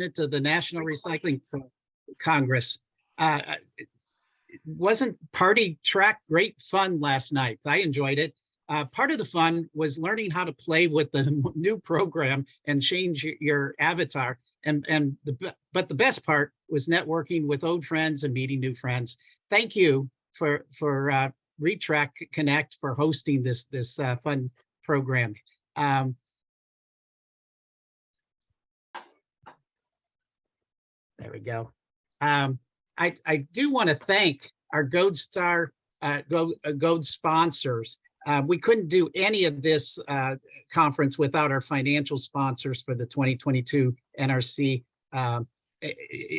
president of the National Recycling Congress. Wasn't party track great fun last night? I enjoyed it. Part of the fun was learning how to play with the new program and change your avatar. But the best part was networking with old friends and meeting new friends. Thank you for Retrack Connect for hosting this fun program. There we go. I do want to thank our Gold sponsors. We couldn't do any of this conference without our financial sponsors for the 2022 NRC,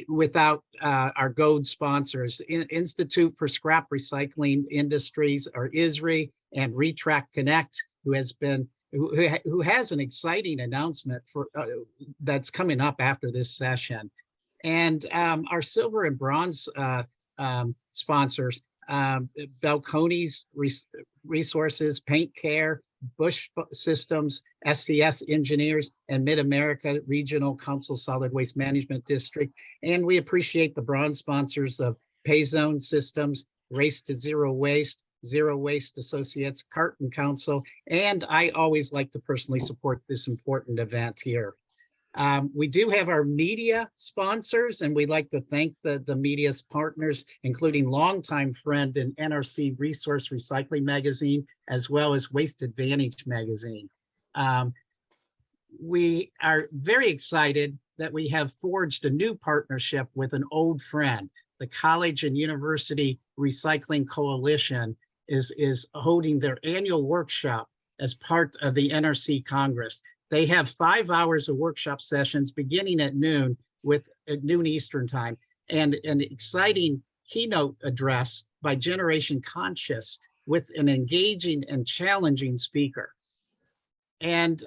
without our Gold sponsors, Institute for Scrap Recycling Industries, or ISRI, and Retrack Connect, who has an exciting announcement for that's coming up after this session. And our silver and bronze sponsors, Belconi's Resources, Paint Care, Bush Systems, SCS Engineers, and Mid-America Regional Council Solid Waste Management District. And we appreciate the bronze sponsors of Payzone Systems, Race to Zero Waste, Zero Waste Associates, Carton Council, and I always like to personally support this important event here. We do have our media sponsors, and we'd like to thank the media's partners, including longtime friend and NRC Resource Recycling Magazine, as well as Waste Advantage Magazine. We are very excited that we have forged a new partnership with an old friend. The College and University Recycling Coalition is holding their annual workshop as part of the NRC Congress. They have 5 hours of workshop sessions beginning at noon Eastern time, and an exciting keynote address by Generation Conscious with an engaging and challenging speaker. And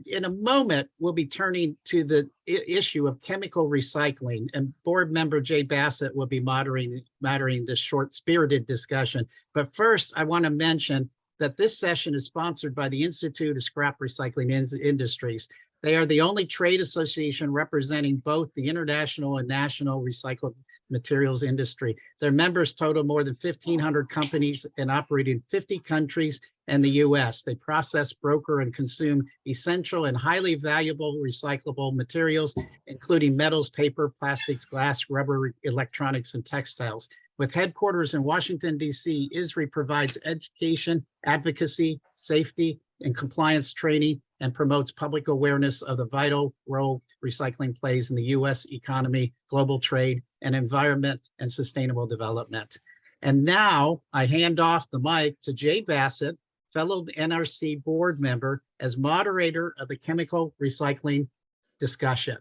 in a moment, we'll be turning to the issue of chemical recycling, and board member Jay Bassett will be moderating this short spirited discussion. But first, I want to mention that this session is sponsored by the Institute of Scrap Recycling Industries. They are the only trade association representing both the international and national recycled materials industry. Their members total more than 1,500 companies and operate in 50 countries and the US. They process, broker, and consume essential and highly valuable recyclable materials, including metals, paper, plastics, glass, rubber, electronics, and textiles. With headquarters in Washington, D.C., ISRI provides education, advocacy, safety, and compliance training, and promotes public awareness of the vital role recycling plays in the U.S. economy, global trade, and environment and sustainable development. And now I hand off the mic to Jay Bassett, fellow NRC board member, as moderator of the chemical recycling discussion.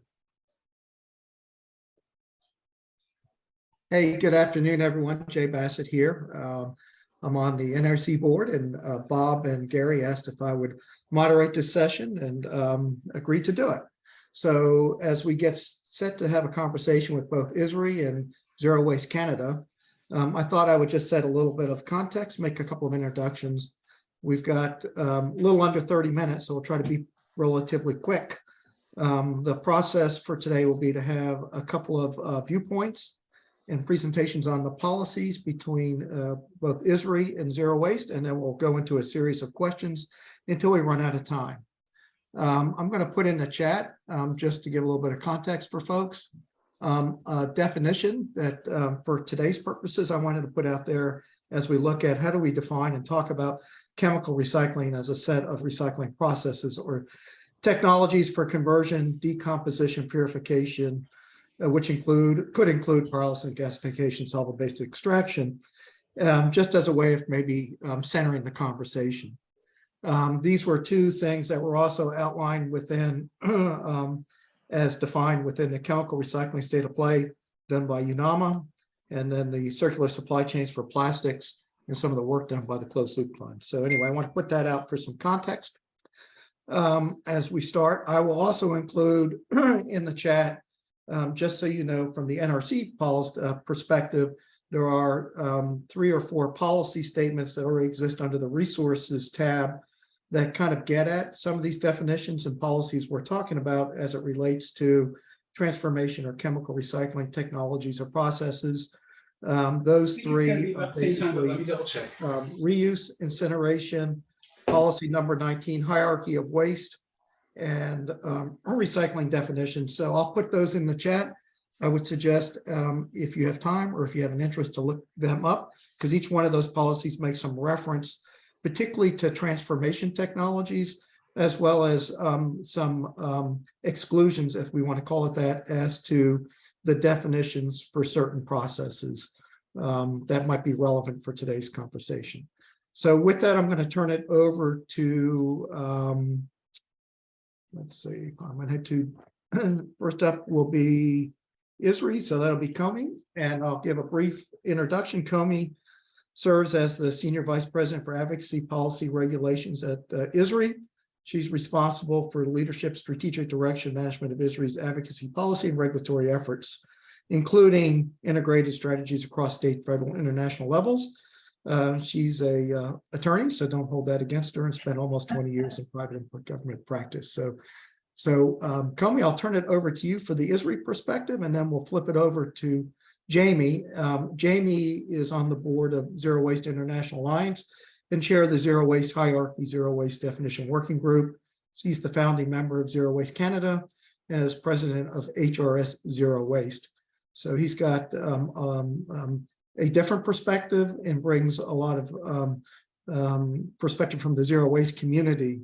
Hey, good afternoon, everyone. Jay Bassett here. I'm on the NRC board, and Bob and Gary asked if I would moderate this session, and agreed to do it. So as we get set to have a conversation with both ISRI and Zero Waste Canada, I thought I would just set a little bit of context, make a couple of introductions. We've got a little under 30 minutes, so we'll try to be relatively quick. The process for today will be to have a couple of viewpoints and presentations on the policies between both ISRI and Zero Waste, and then we'll go into a series of questions until we run out of time. I'm going to put in the chat, just to give a little bit of context for folks, a definition that for today's purposes, I wanted to put out there as we look at how do we define and talk about chemical recycling as a set of recycling processes or technologies for conversion, decomposition, purification, which could include pyrolysis and gasification, solvent-based extraction, just as a way of maybe centering the conversation. These were two things that were also outlined within, as defined within the chemical recycling state of play done by UNAMA, and then the circular supply chains for plastics and some of the work done by the Closed Loop Fund. So anyway, I want to put that out for some context. As we start, I will also include in the chat, just so you know, from the NRC policy perspective, there are 3 or 4 policy statements that already exist under the resources tab that kind of get at some of these definitions and policies we're talking about as it relates to transformation or chemical recycling technologies or processes. Those three are basically reuse, incineration, policy number 19, hierarchy of waste, and recycling definitions. So I'll put those in the chat. I would suggest if you have time or if you have an interest to look them up, because each one of those policies makes some reference, particularly to transformation technologies, as well as some exclusions, if we want to call it that, as to the definitions for certain processes that might be relevant for today's conversation. So with that, I'm going to turn it over to, let's see, I'm going to head to, first up will be Isri, so that'll be Comey, and I'll give a brief introduction. Comey serves as the Senior Vice President for Advocacy Policy Regulations at Isri. She's responsible for leadership, strategic direction, management of ISRI's advocacy policy and regulatory efforts, including integrated strategies across state, federal, and international levels. She's a attorney, so don't hold that against her, and spent almost 20 years in private and government practice. So Comey, I'll turn it over to you for the ISRI perspective, and then we'll flip it over to Jamie. Jamie is on the board of Zero Waste International Alliance and chair of the Zero Waste Hierarchy Zero Waste Definition Working Group. He's the founding member of Zero Waste Canada and is president of HRS Zero Waste. So he's got a different perspective and brings a lot of perspective from the zero waste community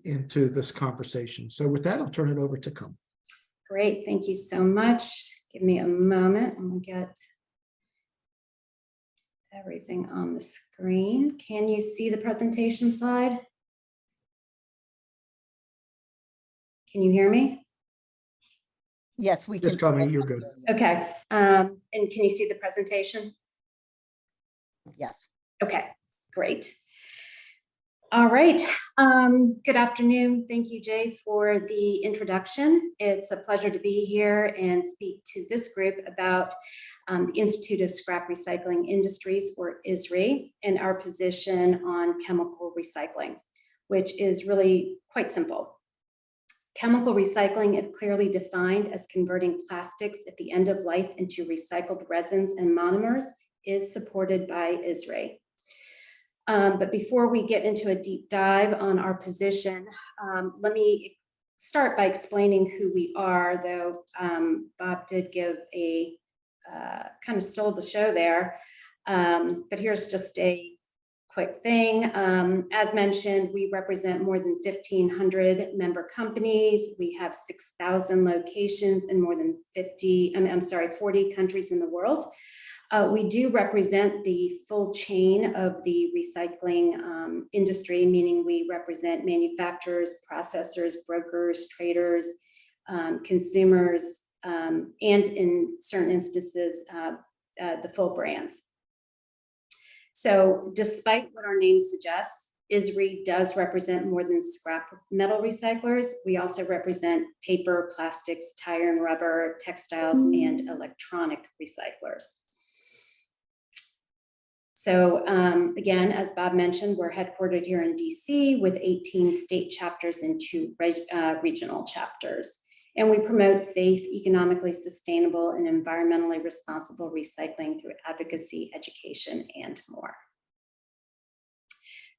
into this conversation. So with that, I'll turn it over to Comey. Great, thank you so much. Give me a moment. I'm gonna get everything on the screen. Can you see the presentation slide? Can you hear me? Yes, we can. Just Comey, you're good. Okay, and can you see the presentation? Yes. Okay, great. All right, good afternoon. Thank you, Jay, for the introduction. It's a pleasure to be here and speak to this group about the Institute of Scrap Recycling Industries, or ISRI, and our position on chemical recycling, which is really quite simple. Chemical recycling, if clearly defined as converting plastics at the end of life into recycled resins and monomers, is supported by ISRI. But before we get into a deep dive on our position, let me start by explaining who we are, though Bob did give a kind of stole the show there. But here's just a quick thing. As mentioned, we represent more than 1,500 member companies. We have 6,000 locations in more than 40 countries in the world. We do represent the full chain of the recycling industry, meaning we represent manufacturers, processors, brokers, traders, consumers, and in certain instances, the full brands. So despite what our name suggests, ISRI does represent more than scrap metal recyclers. We also represent paper, plastics, tire and rubber, textiles, and electronic recyclers. So again, as Bob mentioned, we're headquartered here in DC with 18 state chapters and 2 regional chapters. And we promote safe, economically sustainable, and environmentally responsible recycling through advocacy, education, and more.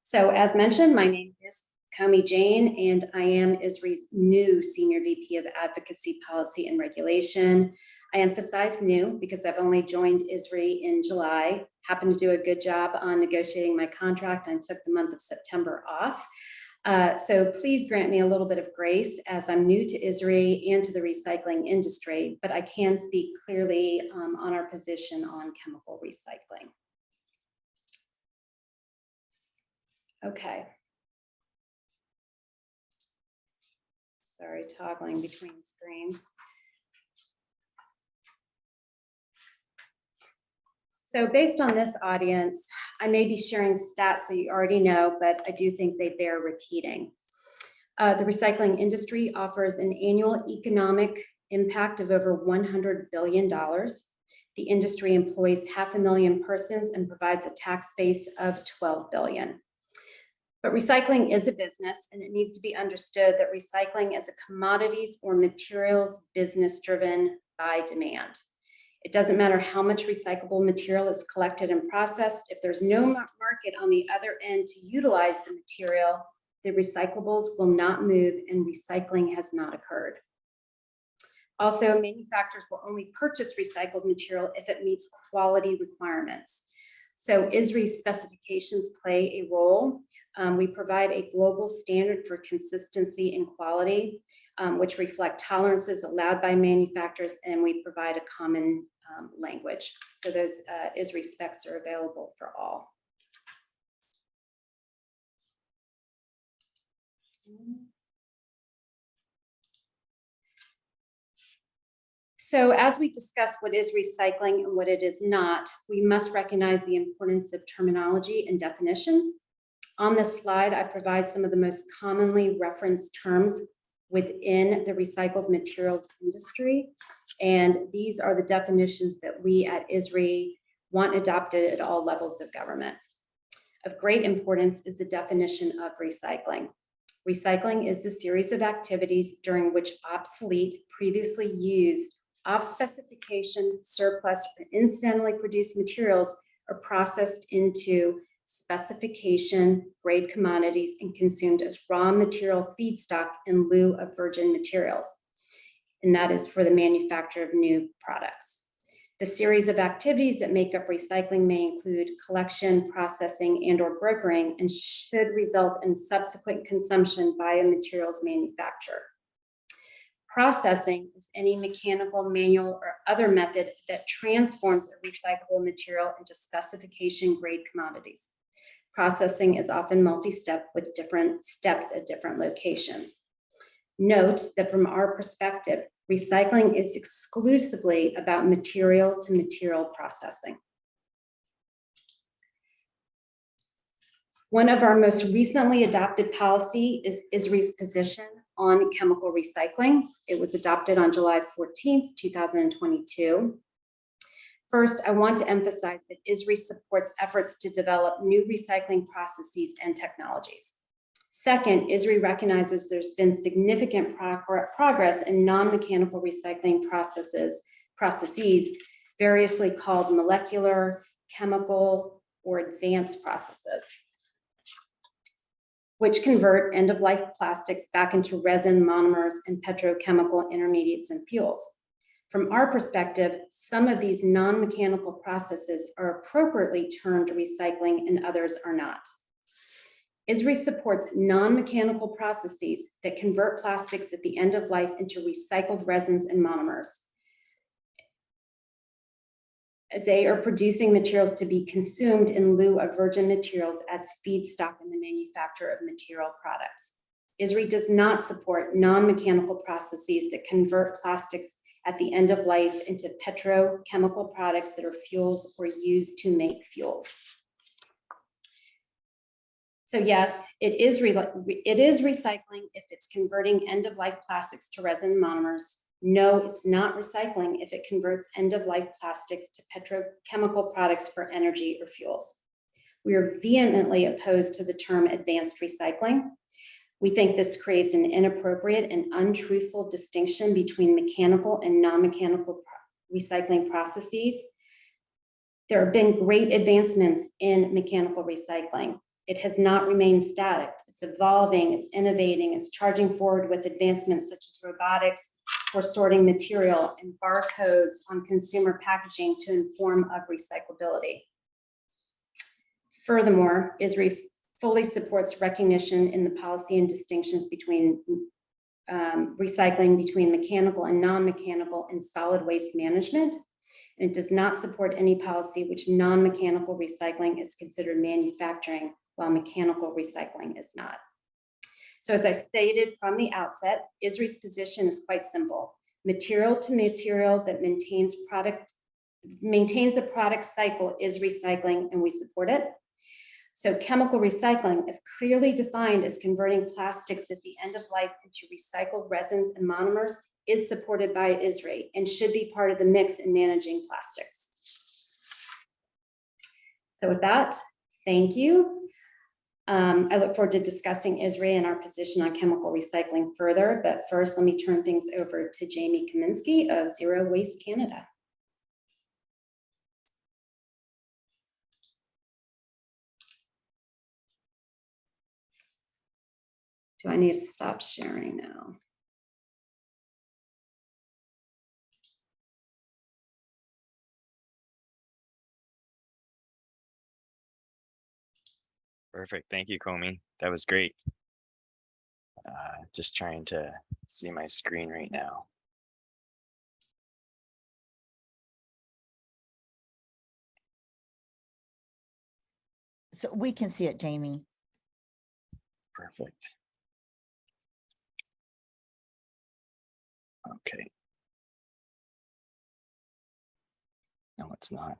So as mentioned, my name is Comey Jane, and I am ISRI's new Senior VP of Advocacy, Policy, and Regulation. I emphasize new because I've only joined ISRI in July, happened to do a good job on negotiating my contract, and took the month of September off. So please grant me a little bit of grace as I'm new to ISRI and to the recycling industry, but I can speak clearly on our position on chemical recycling. Okay. Sorry, toggling between screens. So based on this audience, I may be sharing stats that you already know, but I do think they bear repeating. The recycling industry offers an annual economic impact of over $100 billion. The industry employs 500,000 persons and provides a tax base of $12 billion. But recycling is a business, and it needs to be understood that recycling is a commodities or materials business driven by demand. It doesn't matter how much recyclable material is collected and processed. If there's no market on the other end to utilize the material, the recyclables will not move and recycling has not occurred. Also, manufacturers will only purchase recycled material if it meets quality requirements. So ISRI specifications play a role. We provide a global standard for consistency and quality, which reflect tolerances allowed by manufacturers, and we provide a common language. So those ISRI specs are available for all. So as we discuss what is recycling and what it is not, we must recognize the importance of terminology and definitions. On this slide, I provide some of the most commonly referenced terms within the recycled materials industry. And these are the definitions that we at ISRI want adopted at all levels of government. Of great importance is the definition of recycling. Recycling is the series of activities during which obsolete, previously used, off-specification, surplus, or incidentally produced materials are processed into specification grade commodities and consumed as raw material feedstock in lieu of virgin materials. And that is for the manufacture of new products. The series of activities that make up recycling may include collection, processing, and/or brokering, and should result in subsequent consumption by a materials manufacturer. Processing is any mechanical, manual, or other method that transforms a recyclable material into specification grade commodities. Processing is often multi-step with different steps at different locations. Note that from our perspective, recycling is exclusively about material to material processing. One of our most recently adopted policy is ISRI's position on chemical recycling. It was adopted on July 14th, 2022. First, I want to emphasize that ISRI supports efforts to develop new recycling processes and technologies. Second, ISRI recognizes there's been significant progress in non-mechanical recycling processes, variously called molecular, chemical, or advanced processes, which convert end-of-life plastics back into resin, monomers, and petrochemical intermediates and fuels. From our perspective, some of these non-mechanical processes are appropriately termed recycling and others are not. ISRI supports non-mechanical processes that convert plastics at the end of life into recycled resins and monomers, as they are producing materials to be consumed in lieu of virgin materials as feedstock in the manufacture of material products. ISRI does not support non-mechanical processes that convert plastics at the end of life into petrochemical products that are fuels or used to make fuels. So yes, it is recycling if it's converting end-of-life plastics to resin monomers. No, it's not recycling if it converts end-of-life plastics to petrochemical products for energy or fuels. We are vehemently opposed to the term advanced recycling. We think this creates an inappropriate and untruthful distinction between mechanical and non-mechanical recycling processes. There have been great advancements in mechanical recycling. It has not remained static. It's evolving, it's innovating, it's charging forward with advancements such as robotics for sorting material and barcodes on consumer packaging to inform of recyclability. Furthermore, ISRI fully supports recognition in the policy and distinctions between recycling between mechanical and non-mechanical and solid waste management. And it does not support any policy which non-mechanical recycling is considered manufacturing while mechanical recycling is not. So as I stated from the outset, ISRI's position is quite simple. Material to material that maintains the product cycle is recycling, and we support it. So chemical recycling, if clearly defined as converting plastics at the end of life into recycled resins and monomers, is supported by ISRI and should be part of the mix in managing plastics. So with that, thank you. I look forward to discussing ISRI and our position on chemical recycling further, but first let me turn things over to Jamie Kaminsky of Zero Waste Canada. Do I need to stop sharing now? Perfect. Thank you, Comey. That was great. Just trying to see my screen right now. So we can see it, Jamie. Perfect. Okay. No, it's not.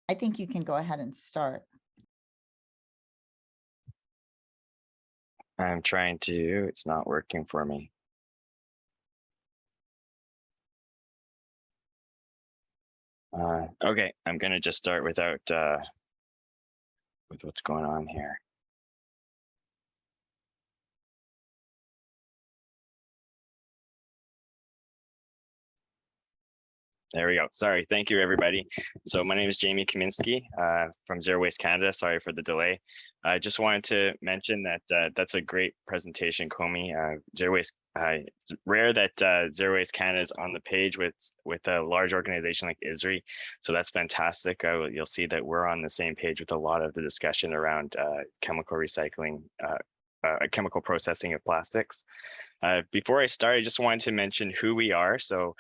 I think you can go ahead and start. I'm trying to, it's not working for me. Okay, I'm gonna just start without with what's going on here. There we go. Sorry. Thank you, everybody. So my name is Jamie Kaminsky from Zero Waste Canada. Sorry for the delay. I just wanted to mention that that's a great presentation, Comey. Zero Waste. It's rare that Zero Waste Canada is on the page with a large organization like ISRI. So that's fantastic. You'll see that we're on the same page with a lot of the discussion around chemical recycling, chemical processing of plastics. Before I start, I just wanted to mention who we are. So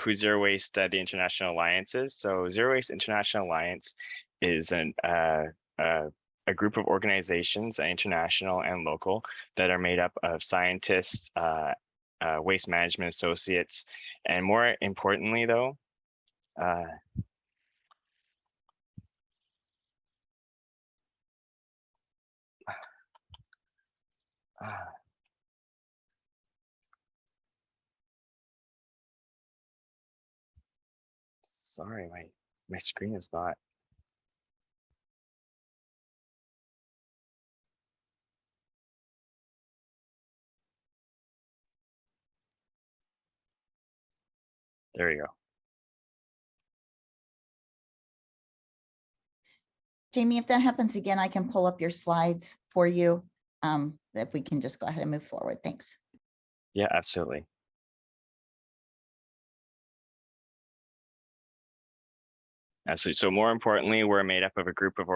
who Zero Waste, the International Alliance is. So Zero Waste International Alliance is a group of organizations, international and local, that are made up of scientists, waste management associates, and more importantly though, sorry, my screen is not. There we go. Jamie, if that happens again, I can pull up your slides for you. If we can just go ahead and move forward. Thanks. Yeah, absolutely. Absolutely. So more importantly, we're made up of a group of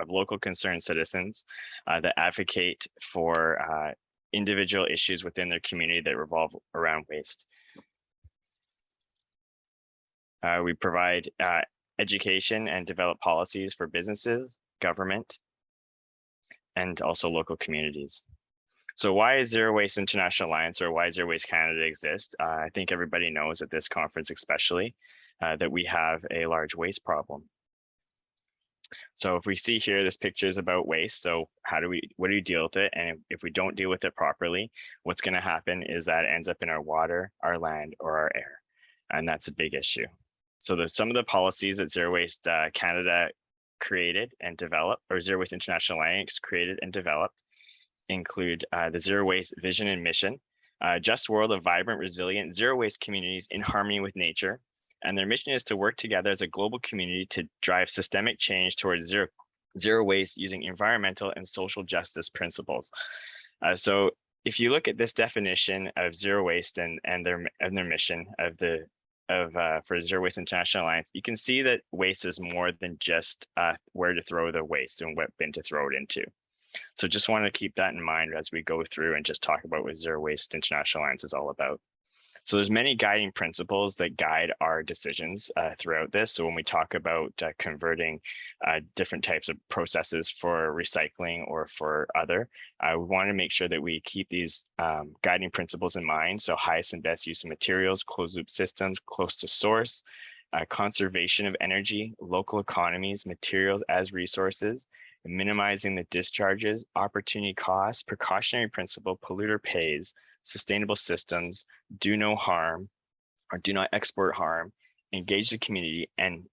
local concerned citizens that advocate for individual issues within their community that revolve around waste. We provide education and develop policies for businesses, government, and also local communities. So why is Zero Waste International Alliance, or why Zero Waste Canada exist? I think everybody knows at this conference especially that we have a large waste problem. So if we see here, this picture is about waste. So what do we deal with it? And if we don't deal with it properly, what's going to happen is that it ends up in our water, our land, or our air. And that's a big issue. So there's some of the policies that Zero Waste Canada created and developed, or Zero Waste International Alliance created and developed, include the Zero Waste Vision and Mission, just world of vibrant, resilient, zero waste communities in harmony with nature. And their mission is to work together as a global community to drive systemic change towards zero waste using environmental and social justice principles. So if you look at this definition of zero waste and their mission for Zero Waste International Alliance, you can see that waste is more than just where to throw the waste and what bin to throw it into. So just want to keep that in mind as we go through and just talk about what Zero Waste International Alliance is all about. So there's many guiding principles that guide our decisions throughout this. So when we talk about converting different types of processes for recycling or for other, we want to make sure that we keep these guiding principles in mind. So highest and best use of materials, closed loop systems, close to source, conservation of energy, local economies, materials as resources, minimizing the discharges, opportunity costs, precautionary principle, polluter pays, sustainable systems, do no harm, or do not export harm, engage the community, and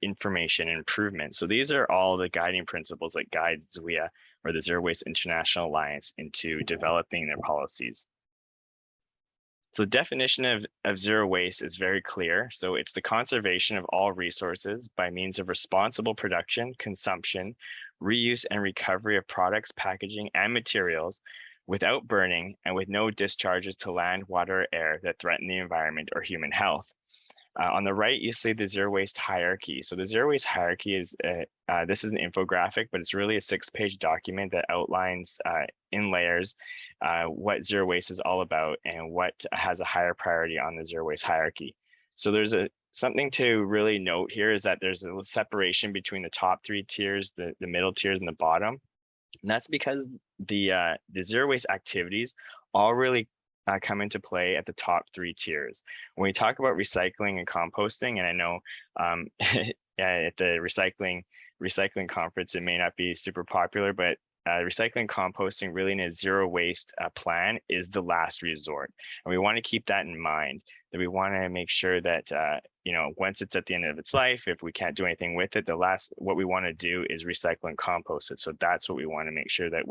information improvement. So these are all the guiding principles that guide ZWIA, or the Zero Waste International Alliance, into developing their policies. So the definition of zero waste is very clear. So it's the conservation of all resources by means of responsible production, consumption, reuse, and recovery of products, packaging, and materials without burning and with no discharges to land, water, or air that threaten the environment or human health. On the right, you see the zero waste hierarchy. So the zero waste hierarchy is, this is an infographic, but it's really a 6-page document that outlines in layers what zero waste is all about and what has a higher priority on the zero waste hierarchy. So there's something to really note here is that there's a separation between the top 3 tiers, the middle tiers, and the bottom. And that's because the zero waste activities all really come into play at the top 3 tiers. When we talk about recycling and composting, and I know at the recycling conference, it may not be super popular, but recycling and composting really in a zero waste plan is the last resort. And we want to keep that in mind, that we want to make sure that, once it's at the end of its life, if we can't do anything with it, what we want to do is recycle and compost it. So that's what we want to make sure that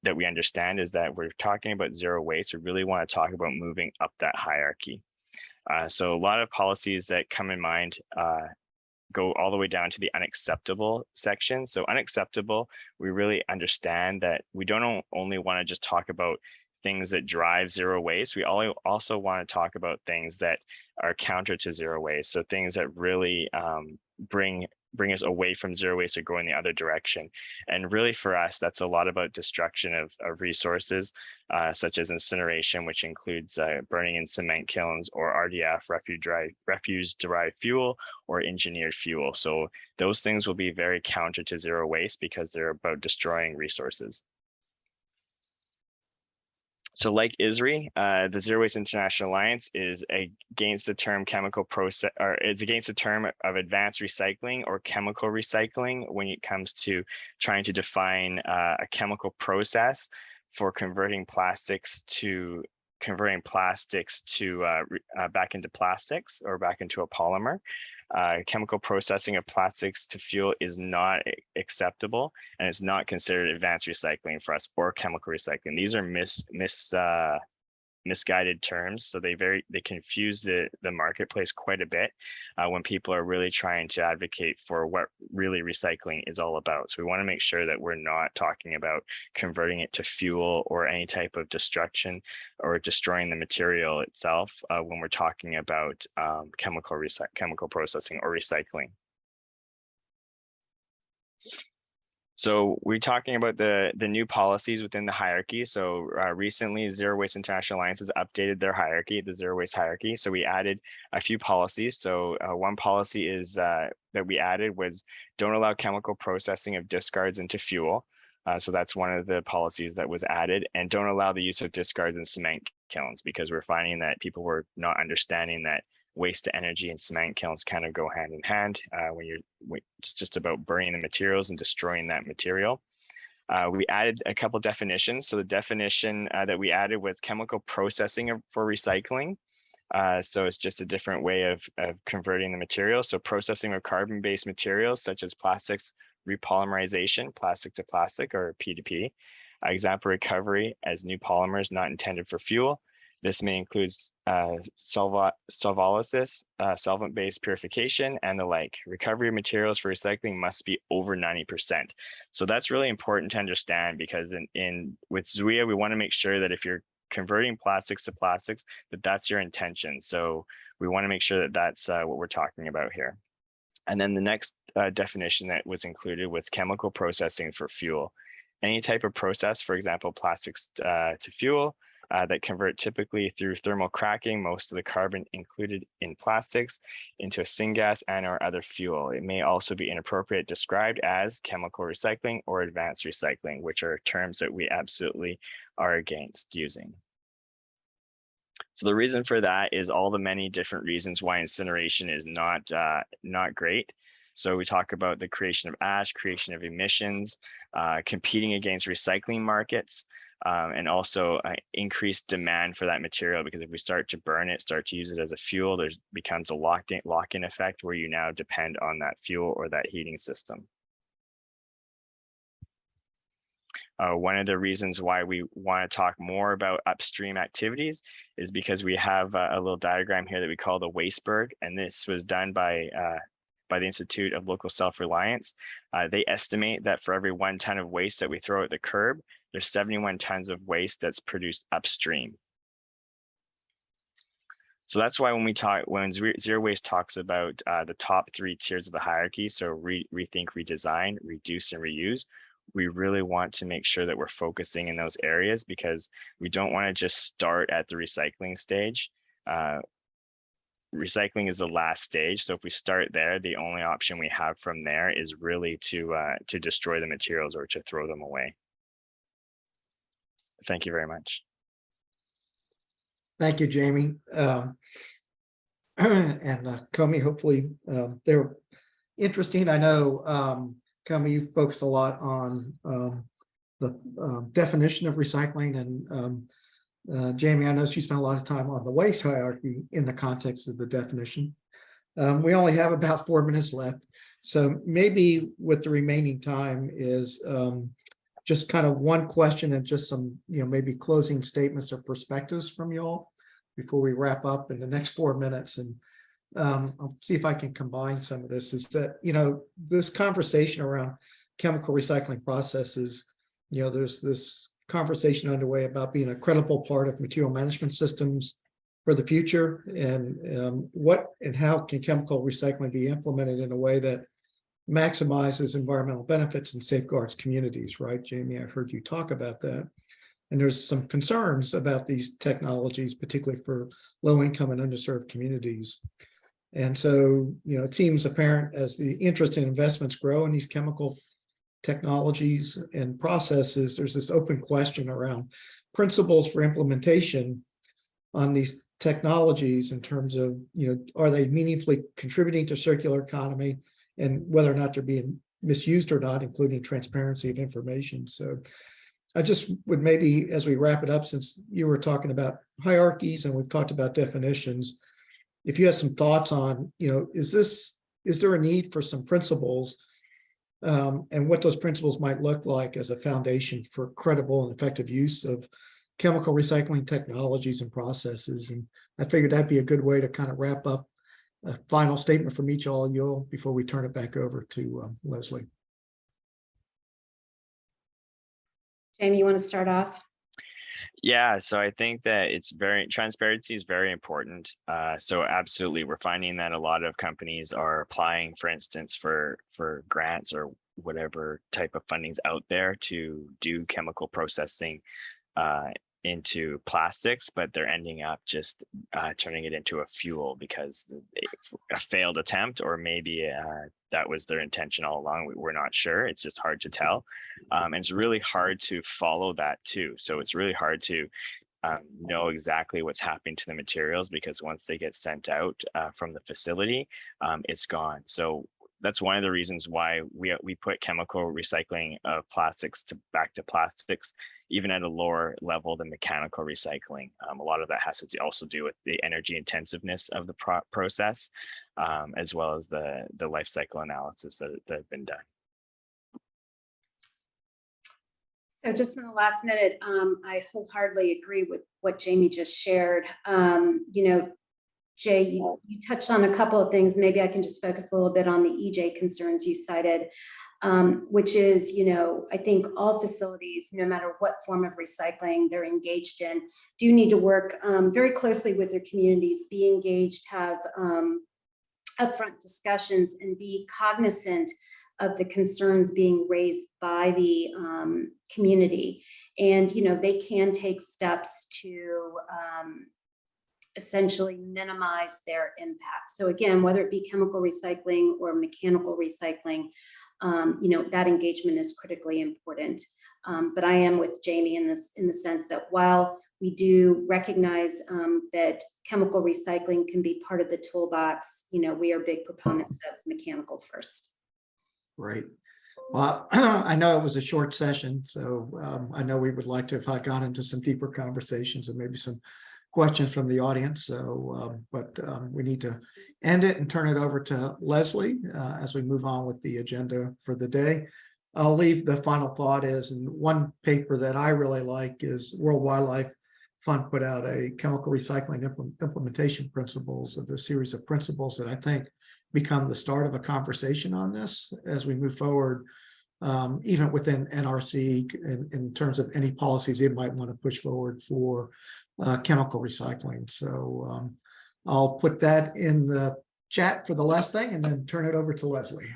that we understand, is that we're talking about zero waste. We really want to talk about moving up that hierarchy. So a lot of policies that come in mind go all the way down to the unacceptable section. So unacceptable, we really understand that we don't only want to just talk about things that drive zero waste. We also want to talk about things that are counter to zero waste. So things that really bring us away from zero waste or go in the other direction. And really for us, that's a lot about destruction of resources, such as incineration, which includes burning in cement kilns, or RDF, refuse-derived fuel, or engineered fuel. So those things will be very counter to zero waste because they're about destroying resources. So like ISRI, the Zero Waste International Alliance is against the term chemical process, or it's against the term of advanced recycling or chemical recycling when it comes to trying to define a chemical process for converting plastics back into plastics or back into a polymer. Chemical processing of plastics to fuel is not acceptable, and it's not considered advanced recycling for us, or chemical recycling. These are misguided terms, so they confuse the marketplace quite a bit when people are really trying to advocate for what really recycling is all about. So we want to make sure that we're not talking about converting it to fuel or any type of destruction or destroying the material itself when we're talking about chemical processing or recycling. So we're talking about the new policies within the hierarchy. So recently, Zero Waste International Alliance has updated their hierarchy, the zero waste hierarchy. So we added a few policies. So one policy is that we added was don't allow chemical processing of discards into fuel. So that's one of the policies that was added, and don't allow the use of discards in cement kilns, because we're finding that people were not understanding that waste to energy and cement kilns kind of go hand in hand when it's just about burning the materials and destroying that material. We added a couple definitions. So the definition that we added was chemical processing for recycling. So it's just a different way of converting the material. So processing of carbon-based materials such as plastics repolymerization, plastic to plastic, or P2P. Example, recovery as new polymers not intended for fuel. This may include solvolysis, solvent-based purification, and the like. Recovery of materials for recycling must be over 90%. So that's really important to understand, because with ZWIA, we want to make sure that if you're converting plastics to plastics, that's your intention. So we want to make sure that that's what we're talking about here. And then the next definition that was included was chemical processing for fuel. Any type of process, for example, plastics to fuel, that convert typically through thermal cracking most of the carbon included in plastics into a syngas and or other fuel. It may also be inappropriate described as chemical recycling or advanced recycling, which are terms that we absolutely are against using. So the reason for that is all the many different reasons why incineration is not great. So we talk about the creation of ash, creation of emissions, competing against recycling markets, and also increased demand for that material, because if we start to burn it, start to use it as a fuel, there becomes a lock-in effect where you now depend on that fuel or that heating system. One of the reasons why we want to talk more about upstream activities is because we have a little diagram here that we call the wasteberg, and this was done by the Institute of Local Self-Reliance. They estimate that for every 1 ton of waste that we throw at the curb, there's 71 tons of waste that's produced upstream. So that's why when Zero Waste talks about the top 3 tiers of the hierarchy, so rethink, redesign, reduce, and reuse, we really want to make sure that we're focusing in those areas, because we don't want to just start at the recycling stage. Recycling is the last stage. So if we start there, the only option we have from there is really to destroy the materials or to throw them away. Thank you very much. Thank you, Jamie. And Comey, hopefully they're interesting. I know, Comey, you focused a lot on the definition of recycling, and Jamie, I know she spent a lot of time on the waste hierarchy in the context of the definition. We only have about 4 minutes left, so maybe with the remaining time is just kind of one question and just some, maybe closing statements or perspectives from you all before we wrap up in the next 4 minutes. And I'll see if I can combine some of this. Is that, this conversation around chemical recycling processes, there's this conversation underway about being a credible part of material management systems for the future, and what and how can chemical recycling be implemented in a way that maximizes environmental benefits and safeguards communities, right? Jamie, I heard you talk about that. And there's some concerns about these technologies, particularly for low-income and underserved communities. And so, it seems apparent as the interest in investments grow in these chemical technologies and processes, there's this open question around principles for implementation on these technologies in terms of, are they meaningfully contributing to circular economy, and whether or not they're being misused or not, including transparency of information. So I just would maybe, as we wrap it up, since you were talking about hierarchies and we've talked about definitions, if you have some thoughts on, is there a need for some principles, and what those principles might look like as a foundation for credible and effective use of chemical recycling technologies and processes? And I figured that'd be a good way to kind of wrap up a final statement from each all you before we turn it back over to Leslie. Jamie, you want to start off? Yeah, so I think that transparency is very important. So absolutely, we're finding that a lot of companies are applying, for instance, for grants or whatever type of funding's out there to do chemical processing into plastics, but they're ending up just turning it into a fuel because a failed attempt, or maybe that was their intention all along. We're not sure. It's just hard to tell. And it's really hard to follow that too. So it's really hard to know exactly what's happening to the materials, because once they get sent out from the facility, it's gone. So that's one of the reasons why we put chemical recycling of plastics back to plastics, even at a lower level than mechanical recycling. A lot of that has to also do with the energy intensiveness of the process, as well as the life cycle analysis that have been done. So just in the last minute, I wholeheartedly agree with what Jamie just shared. Jay, you touched on a couple of things. Maybe I can just focus a little bit on the EJ concerns you cited, which is, I think all facilities, no matter what form of recycling they're engaged in, do need to work very closely with their communities, be engaged, have upfront discussions, and be cognizant of the concerns being raised by the community. And, they can take steps to essentially minimize their impact. So again, whether it be chemical recycling or mechanical recycling, that engagement is critically important. But I am with Jamie in the sense that while we do recognize that chemical recycling can be part of the toolbox, we are big proponents of mechanical first. Right. Well, I know it was a short session, so I know we would like to have gone into some deeper conversations and maybe some questions from the audience. So, but we need to end it and turn it over to Leslie as we move on with the agenda for the day. I'll leave the final thought is, and one paper that I really like is World Wildlife Fund put out a chemical recycling implementation principles of a series of principles that I think become the start of a conversation on this as we move forward, even within NRC in terms of any policies they might want to push forward for chemical recycling. So I'll put that in the chat for the last thing and then turn it over to Leslie.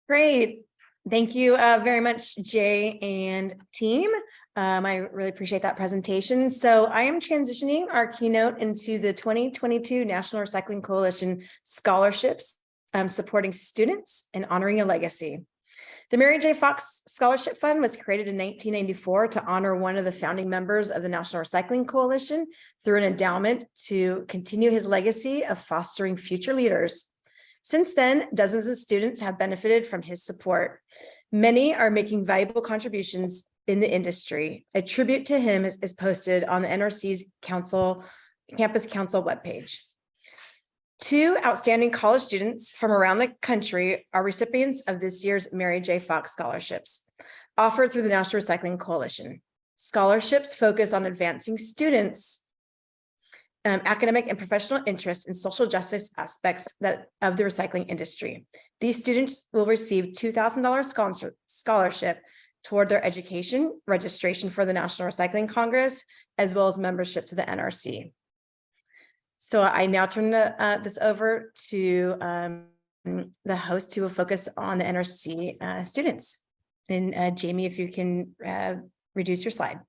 Great. Thank you very much, Jay and team. I really appreciate that presentation. So I am transitioning our keynote into the 2022 National Recycling Coalition scholarships, supporting students and honoring a legacy. The Mary J. Fox Scholarship Fund was created in 1994 to honor one of the founding members of the National Recycling Coalition through an endowment to continue his legacy of fostering future leaders. Since then, dozens of students have benefited from his support. Many are making valuable contributions in the industry. A tribute to him is posted on the NRC's Campus Council webpage. 2 outstanding college students from around the country are recipients of this year's Mary J. Fox scholarships, offered through the National Recycling Coalition. Scholarships focus on advancing students' academic and professional interest in social justice aspects of the recycling industry. These students will receive $2,000 scholarship toward their education, registration for the National Recycling Congress, as well as membership to the NRC. So I now turn this over to the host who will focus on the NRC students. And Jamie, if you can reduce your slide.